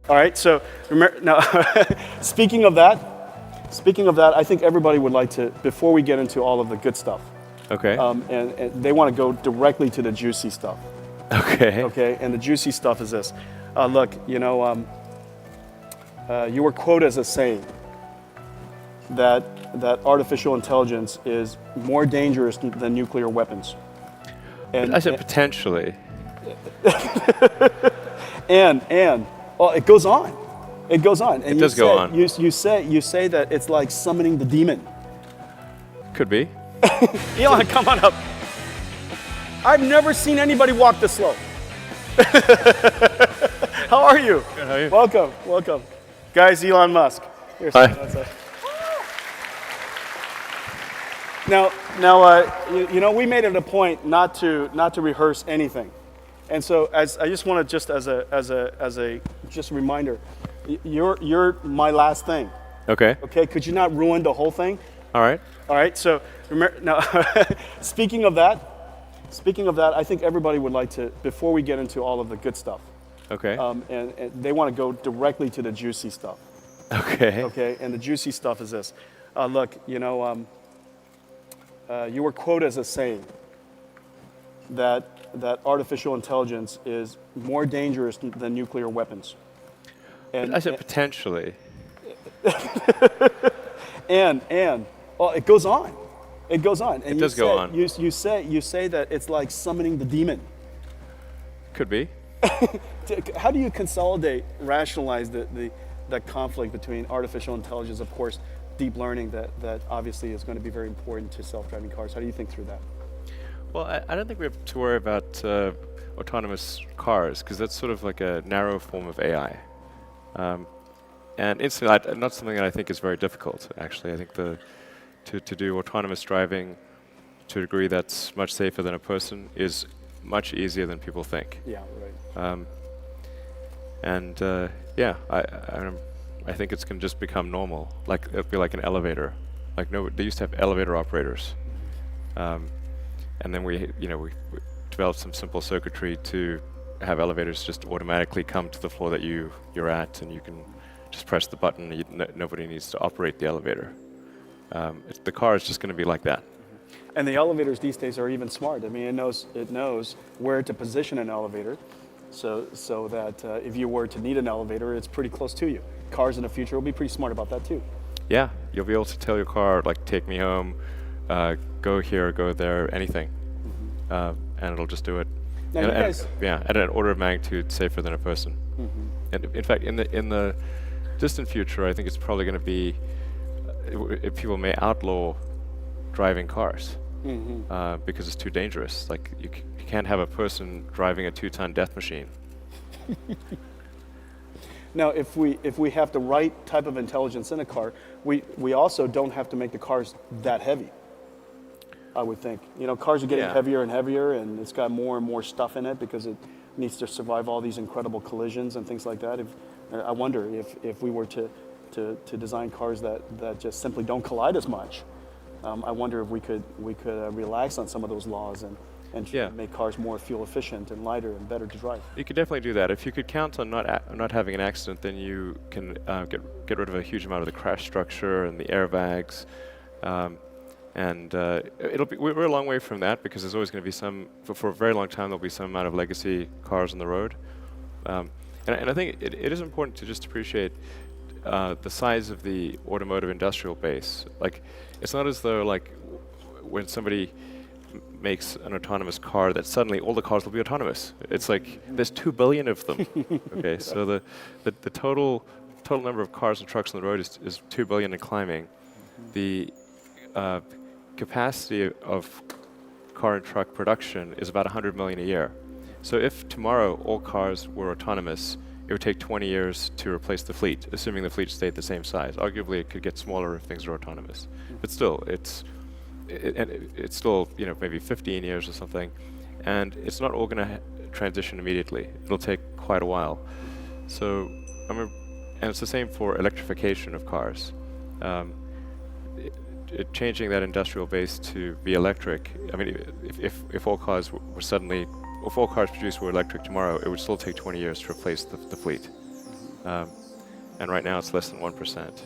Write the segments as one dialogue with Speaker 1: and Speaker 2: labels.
Speaker 1: All right, so remember, now, speaking of that, I think everybody would like to, before we get into all of the good stuff,
Speaker 2: Okay.
Speaker 1: and they want to go directly to the juicy stuff.
Speaker 2: Okay.
Speaker 1: Okay, and the juicy stuff is this. Look, you know, you were quoted as a saying that artificial intelligence is more dangerous than nuclear weapons. And
Speaker 2: I said potentially.
Speaker 1: And well, it goes on. It goes on. And
Speaker 2: it does go on.
Speaker 1: You say that it's like summoning the demon.
Speaker 2: Could be.
Speaker 1: Elon, come on up. I've never seen anybody walk this slow. How are you?
Speaker 2: Good, how are you?
Speaker 1: Welcome, welcome. Guys, Elon Musk. Here's
Speaker 2: Hi.
Speaker 1: Now, you know, we made it a point not to rehearse anything, and so I just want to just as a reminder, you're my last thing.
Speaker 2: Okay.
Speaker 1: Okay, could you not ruin the whole thing?
Speaker 2: All right.
Speaker 1: All right. So remember now. Speaking of that, I think everybody would like to, before we get into all of the good stuff.
Speaker 2: Okay.
Speaker 1: And they want to go directly to the juicy stuff.
Speaker 2: Okay.
Speaker 1: Okay, and the juicy stuff is this. Look, you know, you were quoted as a saying that artificial intelligence is more dangerous than nuclear weapons. And
Speaker 2: I said potentially.
Speaker 1: And well, it goes on. It goes on. And
Speaker 2: it does go on.
Speaker 1: You say that it's like summoning the demon.
Speaker 2: Could be.
Speaker 1: How do you consolidate, rationalize the conflict between artificial intelligence, of course, deep learning that obviously is going to be very important to self-driving cars? How do you think through that?
Speaker 2: Well, I don't think we have to worry about autonomous cars because that's sort of like a narrow form of AI. And it's not something that I think is very difficult, actually. I think to do autonomous driving to a degree that's much safer than a person is much easier than people think.
Speaker 1: Yeah, right.
Speaker 2: Yeah, I think it's going to just become normal. Like it'll be like an elevator. Like they used to have elevator operators, and then we developed some simple circuitry to have elevators just automatically come to the floor that you're at, and you can just press the button. Nobody needs to operate the elevator. The car is just going to be like that.
Speaker 1: And the elevators these days are even smart. I mean, it knows where to position an elevator, so that if you were to need an elevator, it's pretty close to you. Cars in the future will be pretty smart about that too.
Speaker 2: Yeah, you'll be able to tell your car, like, take me home, go here, go there, anything, and it'll just do it.
Speaker 1: Now you guys,
Speaker 2: at an order of magnitude safer than a person. And in fact, in the distant future, I think it's probably going to be people may outlaw driving cars because it's too dangerous. Like you can't have a person driving a 2-ton death machine.
Speaker 1: Now, if we have the right type of intelligence in a car, we also don't have to make the cars that heavy. I would think. You know, cars are getting heavier and heavier, and it's got more and more stuff in it because it needs to survive all these incredible collisions and things like that. I wonder if we were to design cars that just simply don't collide as much. I wonder if we could relax on some of those laws and make cars more fuel efficient and lighter and better to drive.
Speaker 2: You could definitely do that. If you could count on not having an accident, then you can get rid of a huge amount of the crash structure and the airbags. We're a long way from that because there's always going to be for a very long time there'll be some amount of legacy cars on the road. And I think it is important to just appreciate the size of the automotive industrial base. Like, it's not as though like when somebody makes an autonomous car that suddenly all the cars will be autonomous. It's like there's 2 billion of them. Okay, so the total number of cars and trucks on the road is 2 billion and climbing. The capacity of car and truck production is about 100 million a year. So if tomorrow all cars were autonomous, it would take 20 years to replace the fleet, assuming the fleet stayed the same size. Arguably, it could get smaller if things are autonomous. But still, it's still maybe 15 years or something, and it's not all going to transition immediately. It'll take quite a while. So, and it's the same for electrification of cars. Changing that industrial base to be electric. I mean, if all cars were suddenly, if all cars produced were electric tomorrow, it would still take 20 years to replace the fleet. and right now it's less than 1%.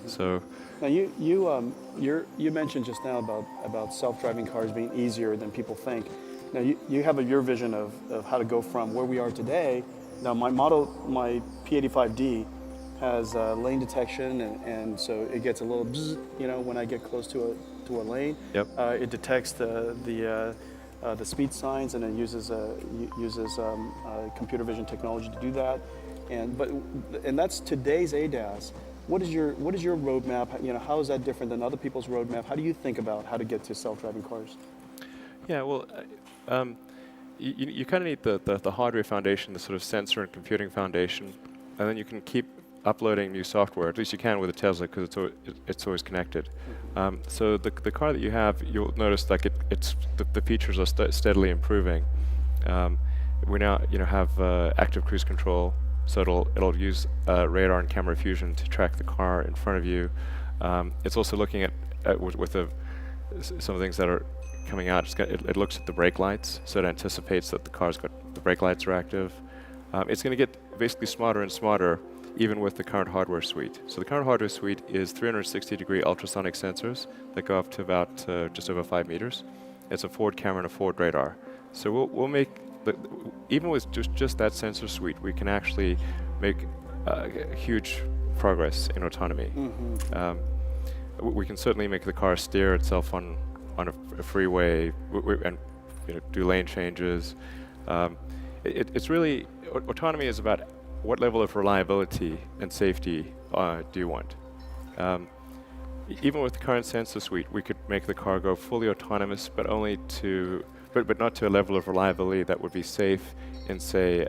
Speaker 2: So
Speaker 1: now you mentioned just now about self-driving cars being easier than people think. Now you have your vision of how to go from where we are today. Now my P85D has lane detection, and so it gets a little bzz, when I get close to a lane.
Speaker 2: Yep.
Speaker 1: It detects the speed signs, and then uses computer vision technology to do that. And that's today's ADAS. What is your roadmap? How is that different than other people's roadmap? How do you think about how to get to self-driving cars?
Speaker 2: Yeah, well, you kind of need the hardware foundation, the sort of sensor and computing foundation, and then you can keep uploading new software. At least you can with a Tesla, because it's always connected. So the car that you have, you'll notice like the features are steadily improving. We now have active cruise control, so it'll use radar and camera fusion to track the car in front of you. It's also looking at with some of the things that are coming out. It looks at the brake lights, so it anticipates that the brake lights are active. It's going to get basically smarter and smarter, even with the current hardware suite. So the current hardware suite is 360-degree ultrasonic sensors that go up to about just over 5 meters. It's a forward camera and a forward radar. So we'll make, even with just that sensor suite, we can actually make huge progress in autonomy. We can certainly make the car steer itself on a freeway and do lane changes. It's really, autonomy is about what level of reliability and safety do you want? Even with the current sensor suite, we could make the car go fully autonomous, but not to a level of reliability that would be safe in, say,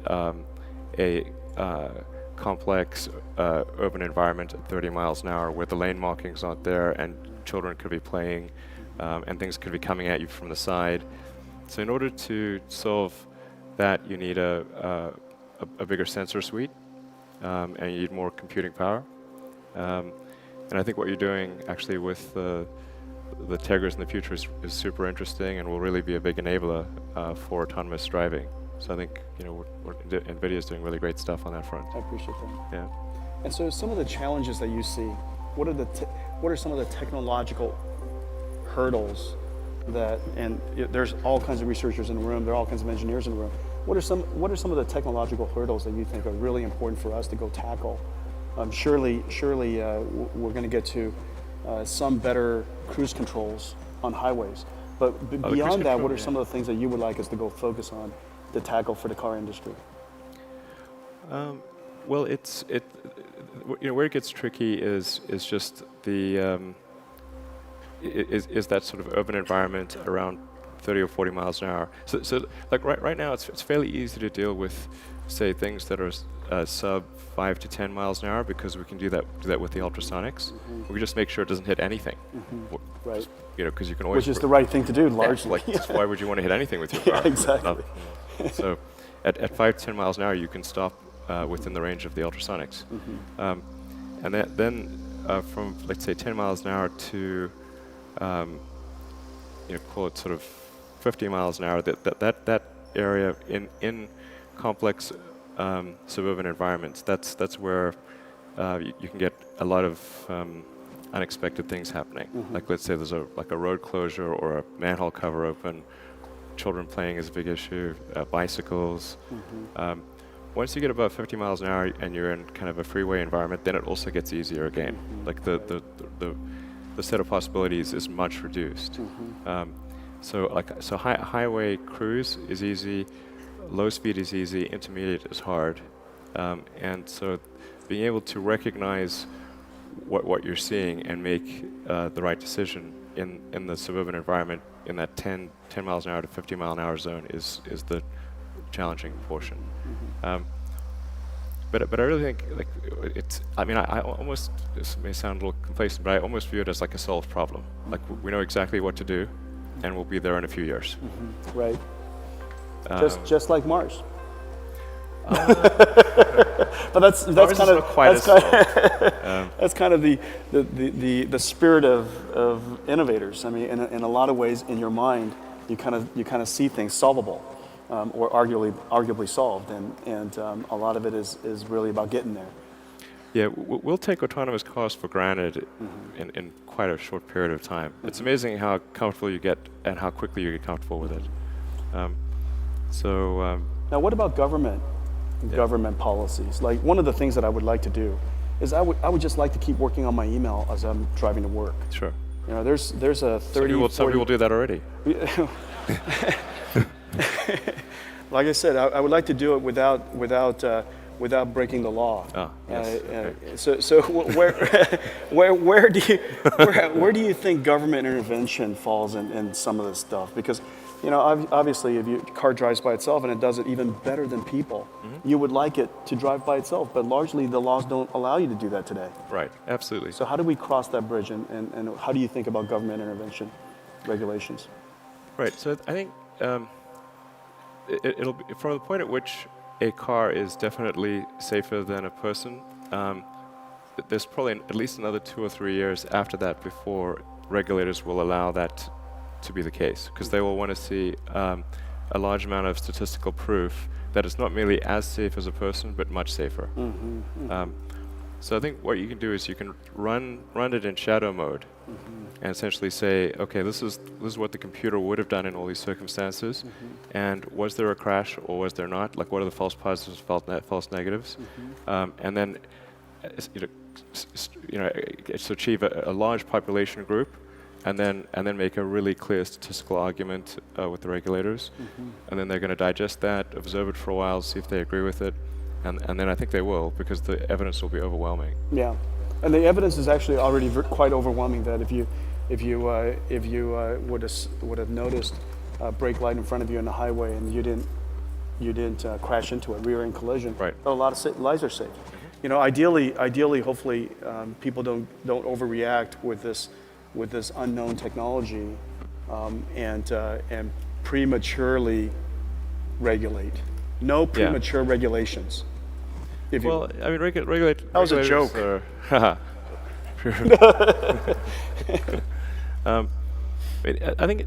Speaker 2: a complex urban environment at 30 miles an hour, where the lane markings aren't there and children could be playing and things could be coming at you from the side. So in order to solve that, you need a bigger sensor suite, and you need more computing power. And I think what you're doing actually with the Tegras in the future is super interesting, and will really be a big enabler for autonomous driving. So I think NVIDIA is doing really great stuff on that front.
Speaker 1: I appreciate that.
Speaker 2: Yeah.
Speaker 1: And so some of the challenges that you see, what are some of the technological hurdles and there's all kinds of researchers in the room, there are all kinds of engineers in the room. What are some of the technological hurdles that you think are really important for us to go tackle? Surely we're going to get to some better cruise controls on highways. But beyond that, what are some of the things that you would like us to go focus on to tackle for the car industry?
Speaker 2: Well, where it gets tricky is just is that sort of urban environment around 30 or 40 miles an hour. So like right now, it's fairly easy to deal with, say, things that are sub 5 to 10 miles an hour, because we can do that with the ultrasonics. We just make sure it doesn't hit anything.
Speaker 1: Right.
Speaker 2: Because you can always.
Speaker 1: Which is the right thing to do, largely.
Speaker 2: Why would you want to hit anything with your car?
Speaker 1: Yeah, exactly.
Speaker 2: So at 5 to 10 miles an hour, you can stop within the range of the ultrasonics. And then from, let's say, 10 miles an hour to call it sort of 50 miles an hour, that area in complex suburban environments, that's where you can get a lot of unexpected things happening. Like, let's say there's a road closure or a manhole cover open, children playing is a big issue, bicycles. Once you get above 50 miles an hour and you're in kind of a freeway environment, then it also gets easier again. Like the set of possibilities is much reduced. So highway cruise is easy, low speed is easy, intermediate is hard. And so being able to recognize what you're seeing and make the right decision in the suburban environment in that 10 miles an hour to 50 mile an hour zone is the challenging portion. But I really think I almost, this may sound a little complacent, but I almost view it as like a solved problem. Like, we know exactly what to do, and we'll be there in a few years.
Speaker 1: Right. Just like Mars. But that's kind of that's kind of the spirit of innovators. I mean, in a lot of ways, in your mind, you kind of see things solvable. or arguably solved, and a lot of it is really about getting there.
Speaker 2: Yeah, we'll take autonomous cars for granted in quite a short period of time. It's amazing how comfortable you get and how quickly you get comfortable with it.
Speaker 1: Now, what about government policies? Like, one of the things that I would like to do is I would just like to keep working on my email as I'm driving to work.
Speaker 2: Sure.
Speaker 1: You know, there's a 30.
Speaker 2: Some people do that already.
Speaker 1: Like I said, I would like to do it without breaking the law.
Speaker 2: Oh, yes. Okay.
Speaker 1: So where do you think government intervention falls in some of this stuff? Because, you know, obviously, if your car drives by itself and it does it even better than people, you would like it to drive by itself. But largely, the laws don't allow you to do that today.
Speaker 2: Right. Absolutely.
Speaker 1: So how do we cross that bridge, and how do you think about government intervention regulations?
Speaker 2: Right. So I think it'll be from the point at which a car is definitely safer than a person. There's probably at least another 2 or 3 years after that before regulators will allow that to be the case, because they will want to see a large amount of statistical proof that it's not merely as safe as a person, but much safer. So I think what you can do is you can run it in shadow mode, and essentially say, okay, this is what the computer would have done in all these circumstances, and was there a crash or was there not? Like, what are the false positives, false negatives? And then, to achieve a large population group, and then make a really clear statistical argument with the regulators, and then they're going to digest that, observe it for a while, see if they agree with it, and then I think they will, because the evidence will be overwhelming.
Speaker 1: Yeah, and the evidence is actually already quite overwhelming. That if you would have noticed a brake light in front of you on the highway and you didn't crash into it, rear-end collision,
Speaker 2: right,
Speaker 1: a lot of lives are saved. You know, ideally, hopefully, people don't overreact with this unknown technology, and prematurely regulate. No premature regulations. I
Speaker 2: mean, regulate.
Speaker 1: That was a joke.
Speaker 2: I think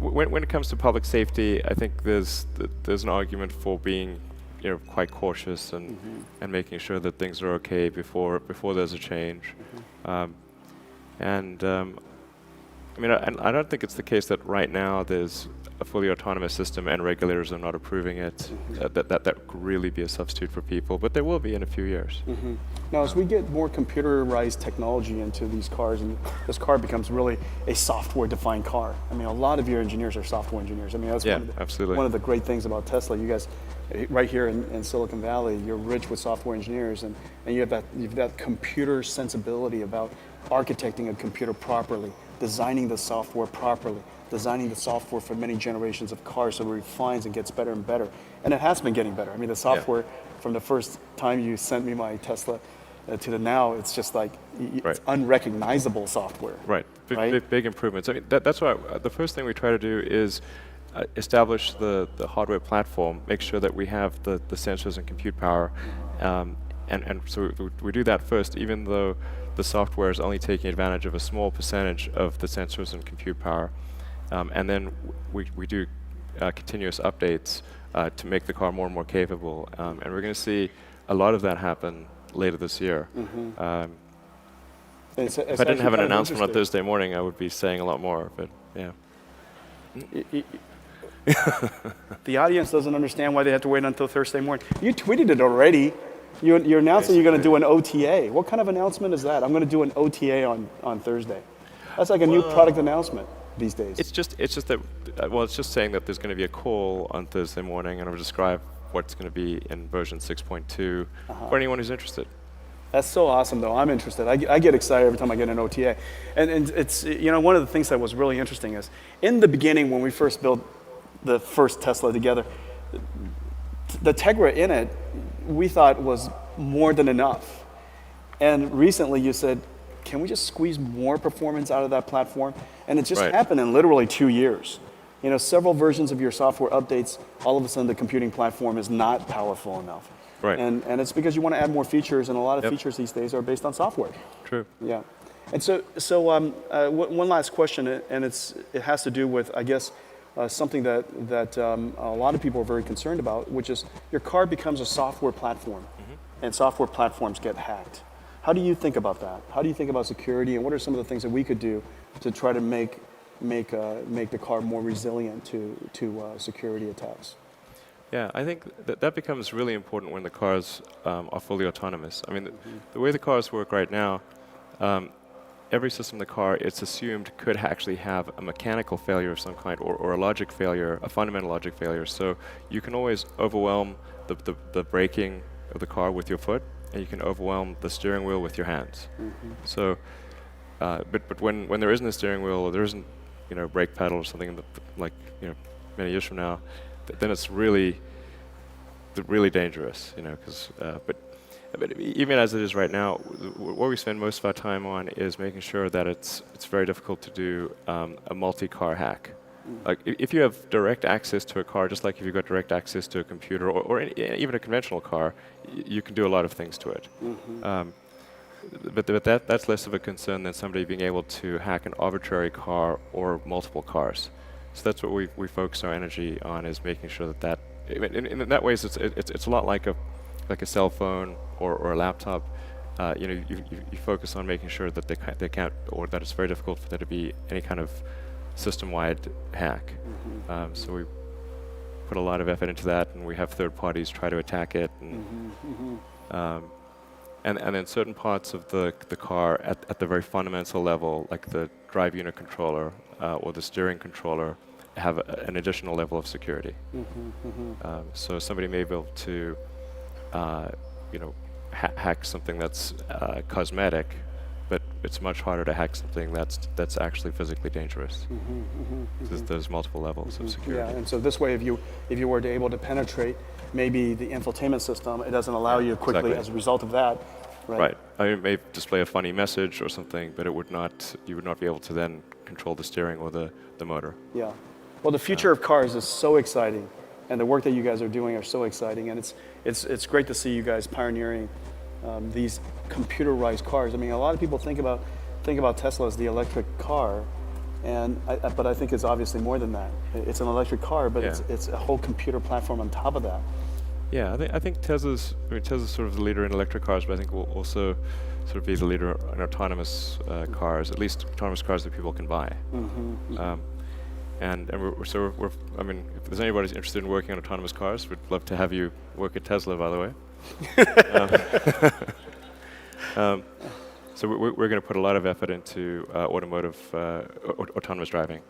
Speaker 2: when it comes to public safety, I think there's an argument for being, quite cautious and making sure that things are okay before there's a change. I mean, I don't think it's the case that right now there's a fully autonomous system and regulators are not approving it. That could really be a substitute for people, but there will be in a few years.
Speaker 1: Now, as we get more computerized technology into these cars, and this car becomes really a software-defined car. I mean, a lot of your engineers are software engineers. I mean, that's one of the great things about Tesla. You guys, right here in Silicon Valley, you're rich with software engineers, and you've that computer sensibility about architecting a computer properly, designing the software properly, designing the software for many generations of cars so it refines and gets better and better. And it has been getting better. I mean, the software from the first time you sent me my Tesla to the now, it's just like it's unrecognizable software.
Speaker 2: Right. Big improvements. I mean, that's why the first thing we try to do is establish the hardware platform, make sure that we have the sensors and compute power, and so we do that first, even though the software is only taking advantage of a small percentage of the sensors and compute power. And then we do continuous updates to make the car more and more capable. And we're going to see a lot of that happen later this year. If I didn't have an announcement on Thursday morning, I would be saying a lot more, but yeah.
Speaker 1: The audience doesn't understand why they have to wait until Thursday morning. You tweeted it already. You're announcing you're going to do an OTA. What kind of announcement is that? I'm going to do an OTA on Thursday. That's like a new product announcement these days.
Speaker 2: It's just that, it's just saying that there's going to be a call on Thursday morning, and I'll describe what's going to be in version 6.2 for anyone who's interested.
Speaker 1: That's so awesome, though. I'm interested. I get excited every time I get an OTA. And it's, one of the things that was really interesting is, in the beginning when we first built the first Tesla together, the Tegra in it, we thought was more than enough. And recently you said, can we just squeeze more performance out of that platform? And it just happened in literally 2 years. Several versions of your software updates, all of a sudden the computing platform is not powerful enough.
Speaker 2: Right.
Speaker 1: And it's because you want to add more features, and a lot of features these days are based on software.
Speaker 2: True.
Speaker 1: Yeah. And so one last question, and it has to do with, I guess, something that a lot of people are very concerned about, which is your car becomes a software platform, and software platforms get hacked. How do you think about that? How do you think about security, and what are some of the things that we could do to try to make the car more resilient to security attacks?
Speaker 2: Yeah, I think that becomes really important when the cars are fully autonomous. I mean, the way the cars work right now, every system in the car, it's assumed could actually have a mechanical failure of some kind or a logic failure, a fundamental logic failure. So you can always overwhelm the braking of the car with your foot, and you can overwhelm the steering wheel with your hands. So, but when there isn't a steering wheel or there isn't, brake pedal or something like, many years from now, then it's really dangerous, because, but even as it is right now, what we spend most of our time on is making sure that it's very difficult to do a multi-car hack. Like if you have direct access to a car, just like if you've got direct access to a computer or even a conventional car, you can do a lot of things to it. But that's less of a concern than somebody being able to hack an arbitrary car or multiple cars. So that's what we focus our energy on, is making sure that in that ways it's a lot like a cell phone or a laptop. You focus on making sure that they can't, or that it's very difficult for there to be any kind of system-wide hack. So we put a lot of effort into that, and we have third parties try to attack it. And then certain parts of the car at the very fundamental level, like the drive unit controller or the steering controller, have an additional level of security. So somebody may be able to, hack something that's cosmetic, but it's much harder to hack something that's actually physically dangerous. There's multiple levels of security.
Speaker 1: Yeah, and so this way, if you were able to penetrate maybe the infotainment system, it doesn't allow you quickly as a result of that.
Speaker 2: Right. I mean, it may display a funny message or something, but you would not be able to then control the steering or the motor.
Speaker 1: Yeah. Well, the future of cars is so exciting, and the work that you guys are doing are so exciting, and it's great to see you guys pioneering these computerized cars. I mean, a lot of people think about Tesla as the electric car, but I think it's obviously more than that. It's an electric car, but it's a whole computer platform on top of that.
Speaker 2: Yeah, I think Tesla's sort of the leader in electric cars, but I think we'll also sort of be the leader in autonomous cars, at least autonomous cars that people can buy. And I mean, if there's anybody who's interested in working on autonomous cars, we'd love to have you work at Tesla, by the way. So we're going to put a lot of effort into automotive autonomous driving,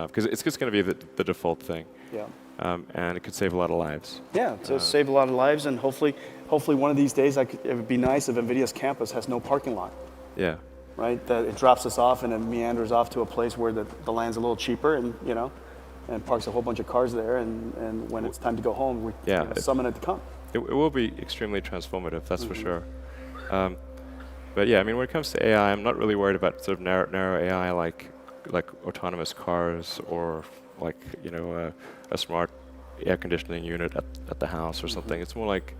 Speaker 2: because it's just going to be the default thing.
Speaker 1: Yeah.
Speaker 2: And it could save a lot of lives.
Speaker 1: Yeah, to save a lot of lives, and hopefully one of these days, it would be nice if NVIDIA's campus has no parking lot.
Speaker 2: Yeah.
Speaker 1: Right, that it drops us off and it meanders off to a place where the land's a little cheaper, and and parks a whole bunch of cars there, and when it's time to go home, we summon it to come.
Speaker 2: It will be extremely transformative, that's for sure. But yeah, I mean, when it comes to AI, I'm not really worried about sort of narrow AI like autonomous cars or like a smart air conditioning unit at the house or something. It's more like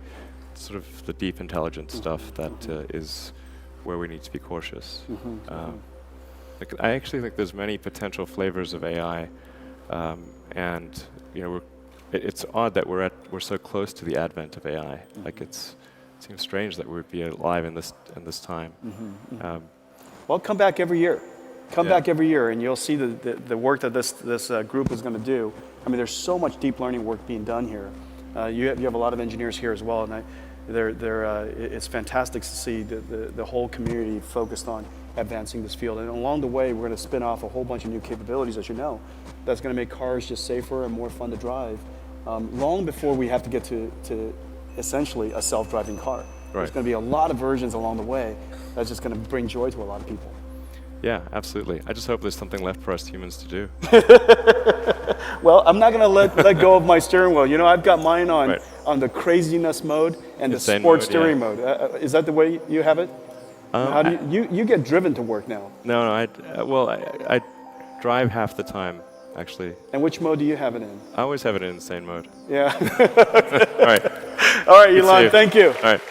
Speaker 2: sort of the deep intelligence stuff that is where we need to be cautious. I actually think there's many potential flavors of AI, and it's odd that we're so close to the advent of AI. Like it seems strange that we'd be alive in this time.
Speaker 1: Well, come back every year. Come back every year, and you'll see the work that this group is going to do. I mean, there's so much deep learning work being done here. You have a lot of engineers here as well, and it's fantastic to see the whole community focused on advancing this field. And along the way, we're going to spin off a whole bunch of new capabilities, as you know, that's going to make cars just safer and more fun to drive, long before we have to get to essentially a self-driving car.
Speaker 2: Right.
Speaker 1: There's going to be a lot of versions along the way that's just going to bring joy to a lot of people.
Speaker 2: Yeah, absolutely. I just hope there's something left for us humans to do.
Speaker 1: Well, I'm not going to let go of my steering wheel. I've got mine on the craziness mode and
Speaker 2: Insane
Speaker 1: the sport
Speaker 2: mode,
Speaker 1: steering mode. Is that the way you have it? How do you get driven to work now?
Speaker 2: No, I drive half the time, actually.
Speaker 1: And which mode do you have it in?
Speaker 2: I always have it in insane mode.
Speaker 1: Yeah.
Speaker 2: All right.
Speaker 1: All right, Elon, thank you.
Speaker 2: All right.